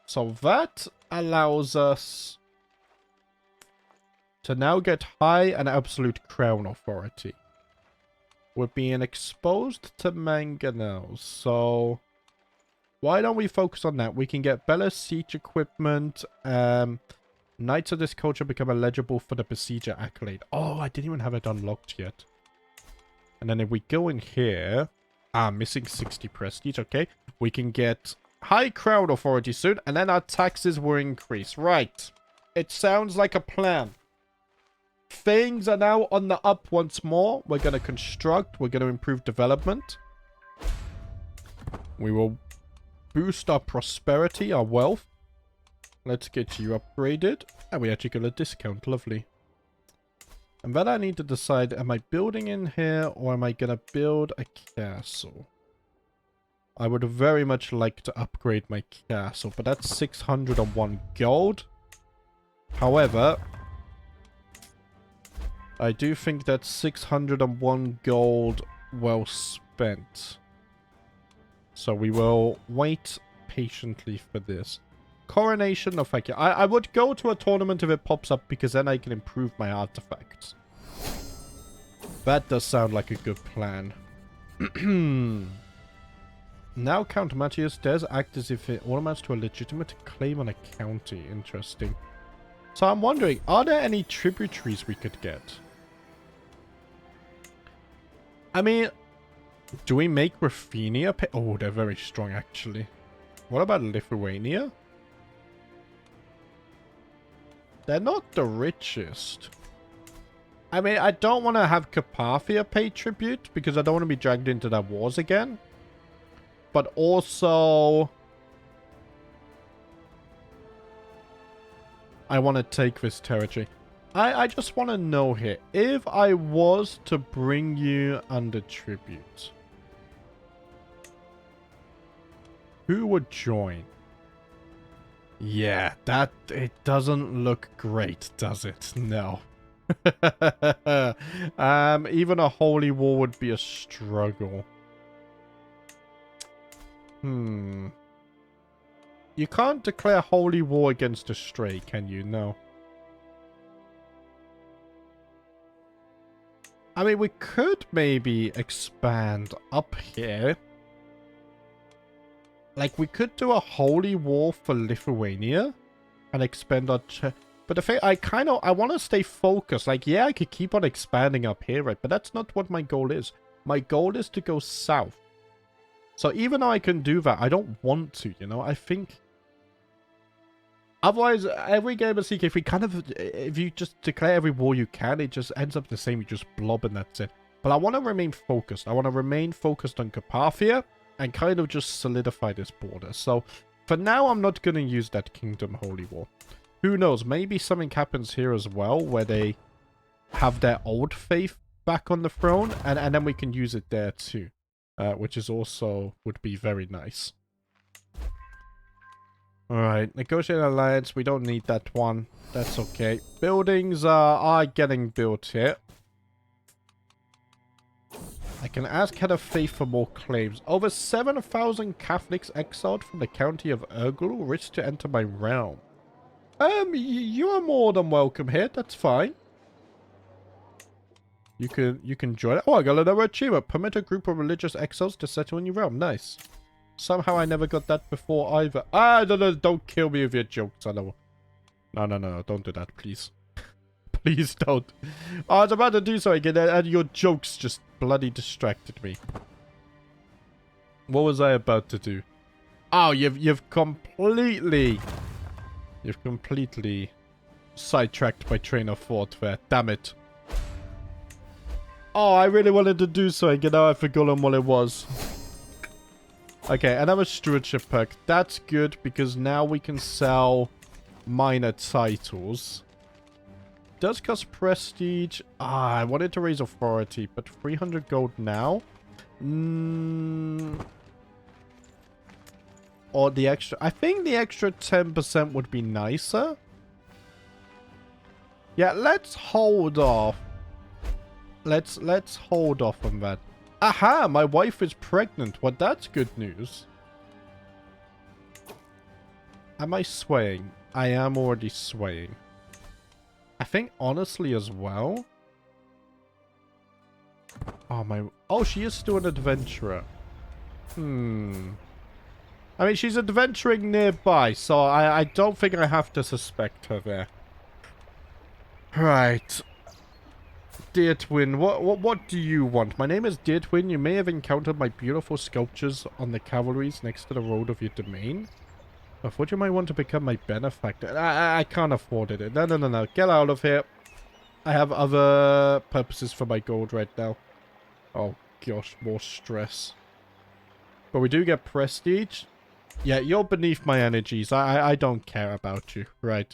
So that allows us to now get high and absolute crown authority. We're being exposed to mangonels, so why don't we focus on that? We can get better siege equipment. Knights of this culture become eligible for the Besieger accolade. Oh, I didn't even have it unlocked yet. And then if we go in here... missing 60 prestige, okay. We can get high crown authority soon, and then our taxes will increase. Right. It sounds like a plan. Things are now on the up once more. We're going to construct. We're going to improve development. We will boost our prosperity, our wealth. Let's get you upgraded. And we actually got a discount. Lovely. And then I need to decide, am I building in here or am I going to build a castle? I would very much like to upgrade my castle, but that's 601 gold. However, I do think that's 601 gold well spent. So we will wait patiently for this. Coronation, no thank you. I would go to a tournament if it pops up, because then I can improve my artifacts. That does sound like a good plan. Now Count Matthias does act as if it amounts to a legitimate claim on a county. Interesting. So I'm wondering, are there any tributaries we could get? I mean, do we make Ruthenia pay? Oh, they're very strong, actually. What about Lithuania? They're not the richest. I mean, I don't want to have Carpathia pay tribute, because I don't want to be dragged into their wars again. But also, I want to take this territory. I just want to know here, if I was to bring you under tribute, who would join? Yeah, it doesn't look great, does it? No. Even a holy war would be a struggle. You can't declare holy war against a stray, can you? No. I mean, we could maybe expand up here. Like, we could do a holy war for Lithuania and expand our... But the thing, I want to stay focused. Like, yeah, I could keep on expanding up here, right? But that's not what my goal is. My goal is to go south. So even though I can do that, I don't want to, you know? I think... Otherwise, every game of CK3 kind of... If you just declare every war you can, it just ends up the same. You just blob and that's it. But I want to remain focused. I want to remain focused on Carpathia and kind of just solidify this border. So, for now, I'm not going to use that Kingdom Holy War. Who knows? Maybe something happens here as well, where they have their old faith back on the throne, and then we can use it there too. Which is also would be very nice. Alright, negotiate alliance. We don't need that one. That's okay. Buildings are getting built here. I can ask Head of Faith for more claims. Over 7,000 Catholics exiled from the county of Urgul wish to enter my realm. You are more than welcome here. That's fine. You can join. Oh, I got another achievement. Permit a group of religious exiles to settle in your realm. Nice. Somehow I never got that before either. Ah, no, don't kill me with your jokes. I know. No, don't do that, please. Please don't. I was about to do so again, and your jokes just bloody distracted me. What was I about to do? Oh, you've completely sidetracked my train of thought there. Damn it. Oh, I really wanted to do so again. Now I've forgotten what it was. Okay, another stewardship perk. That's good, because now we can sell minor titles. Does cost prestige. I wanted to raise authority, but 300 gold now? Or the extra... I think the extra 10% would be nicer. Yeah, let's hold off. Let's hold off on that. Aha! My wife is pregnant. Well, that's good news. Am I swaying? I am already swaying. I think honestly as well. Oh, she is still an adventurer. I mean, she's adventuring nearby, so I don't think I have to suspect her there. Right. Dear Twin, what do you want? My name is Dear Twin. You may have encountered my beautiful sculptures on the cavalries next to the road of your domain. I thought you might want to become my benefactor. I can't afford it. No. Get out of here. I have other purposes for my gold right now. Oh gosh, more stress. But we do get prestige. Yeah, you're beneath my energies. I don't care about you. Right.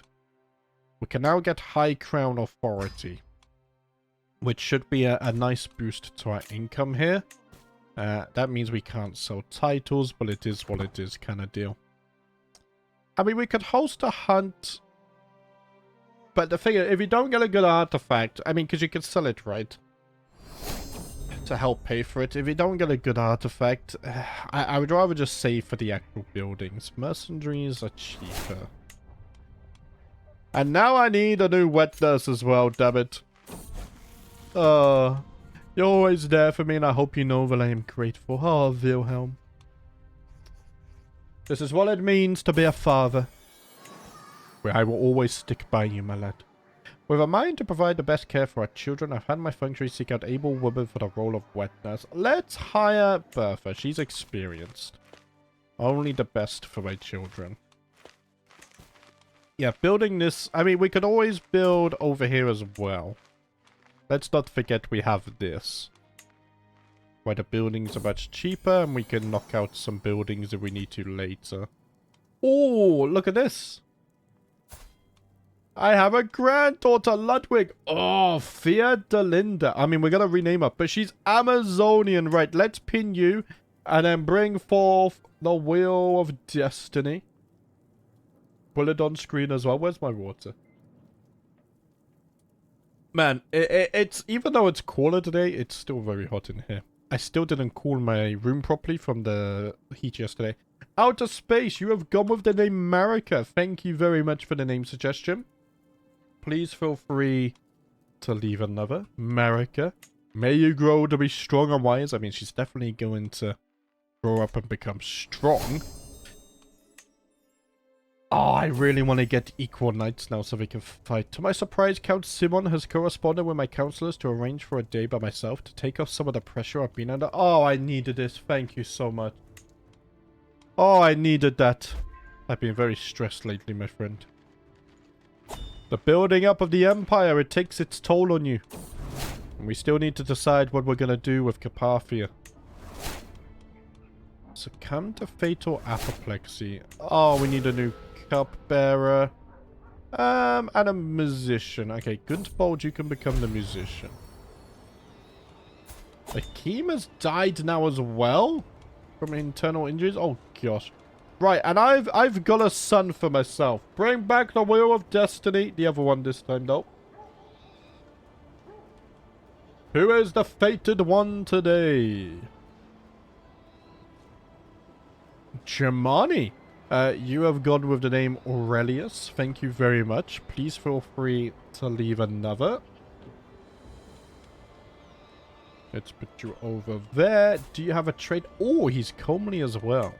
We can now get High Crown Authority, which should be a nice boost to our income here. That means we can't sell titles, but it is what it is kind of deal. I mean, we could host a hunt. But the thing is, if you don't get a good artifact, I mean, because you can sell it, right? To help pay for it. If you don't get a good artifact, I would rather just save for the actual buildings. Mercenaries are cheaper. And now I need a new wet nurse as well, damn it. You're always there for me, and I hope you know that I am grateful. Oh, Wilhelm. This is what it means to be a father. Where I will always stick by you, my lad. With a mind to provide the best care for our children, I've had my functionary seek out able women for the role of wet nurse. Let's hire Bertha. She's experienced. Only the best for my children. Yeah, building this... I mean, we could always build over here as well. Let's not forget we have this. Where the buildings are much cheaper, and we can knock out some buildings if we need to later. Oh, look at this. I have a granddaughter, Ludwig. Oh, Theodolinda. I mean, we're going to rename her, but she's Amazonian. Right, let's pin you and then bring forth the Wheel of Destiny. Pull it on screen as well. Where's my water? Man, it's even though it's cooler today, it's still very hot in here. I still didn't cool my room properly from the heat yesterday. Outer Space, you have gone with the name America. Thank you very much for the name suggestion. Please feel free to leave another. America. May you grow to be strong and wise. I mean, she's definitely going to grow up and become strong. Oh, I really want to get equal knights now so we can fight. To my surprise, Count Simon has corresponded with my councillors to arrange for a day by myself to take off some of the pressure I've been under. Oh, I needed this. Thank you so much. Oh, I needed that. I've been very stressed lately, my friend. The building up of the Empire, it takes its toll on you. And we still need to decide what we're going to do with Carpathia. Succumb to fatal apoplexy. Oh, we need a new cupbearer. And a musician. Okay, Gunpowder, you can become the musician. Akeem has died now as well? From internal injuries? Oh, gosh. Right, and I've got a son for myself. Bring back the Wheel of Destiny. The other one this time, though. Who is the fated one today? Germani. You have gone with the name Aurelius. Thank you very much. Please feel free to leave another. Let's put you over there. Do you have a trade? Oh, he's comely as well.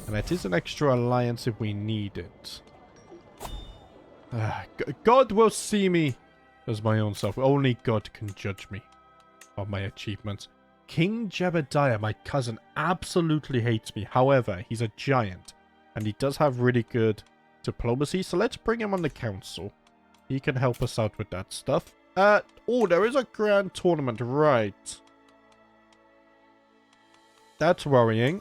And that is an extra alliance if we need it. God will see me as my own self. Only God can judge me on my achievements. King Jebediah, my cousin, absolutely hates me. However, he's a giant. And he does have really good diplomacy. So let's bring him on the council. He can help us out with that stuff. Oh, there is a grand tournament. Right. That's worrying.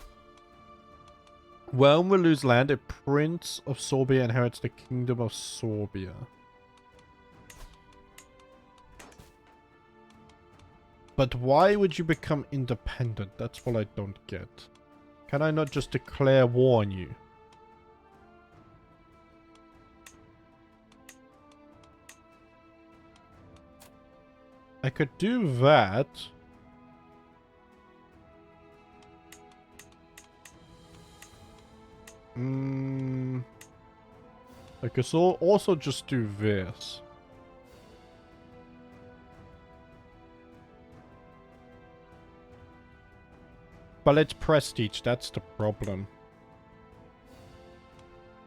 When we lose land, a prince of Sorbia inherits the kingdom of Sorbia. But why would you become independent? That's what I don't get. Can I not just declare war on you? I could do that. I could also just do this. But it's prestige, that's the problem.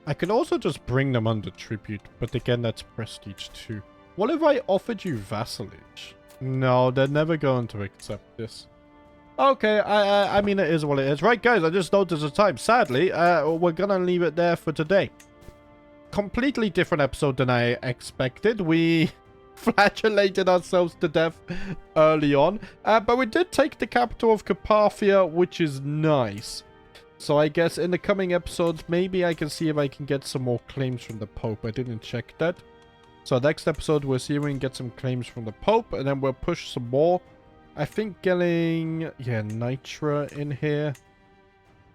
I could also just bring them under tribute, but again, that's prestige too. What if I offered you vassalage? No, they're never going to accept this. Okay, I mean, it is what it is. Right, guys, I just noticed the time. Sadly, we're gonna leave it there for today. Completely different episode than I expected. We flagellated ourselves to death early on. But we did take the capital of Carpathia, which is nice. So I guess in the coming episodes, maybe I can see if I can get some more claims from the Pope. I didn't check that. So next episode, we'll see if we can get some claims from the Pope, and then we'll push some more. I think getting, yeah, Nitra in here.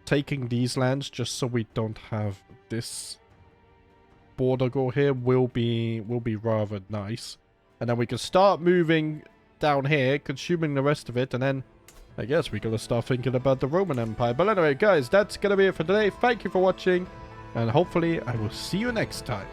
Taking these lands just so we don't have this border go here will be rather nice. And then we can start moving down here, consuming the rest of it, and then I guess we gotta start thinking about the Roman Empire. But anyway, guys, that's gonna be it for today. Thank you for watching, and hopefully I will see you next time.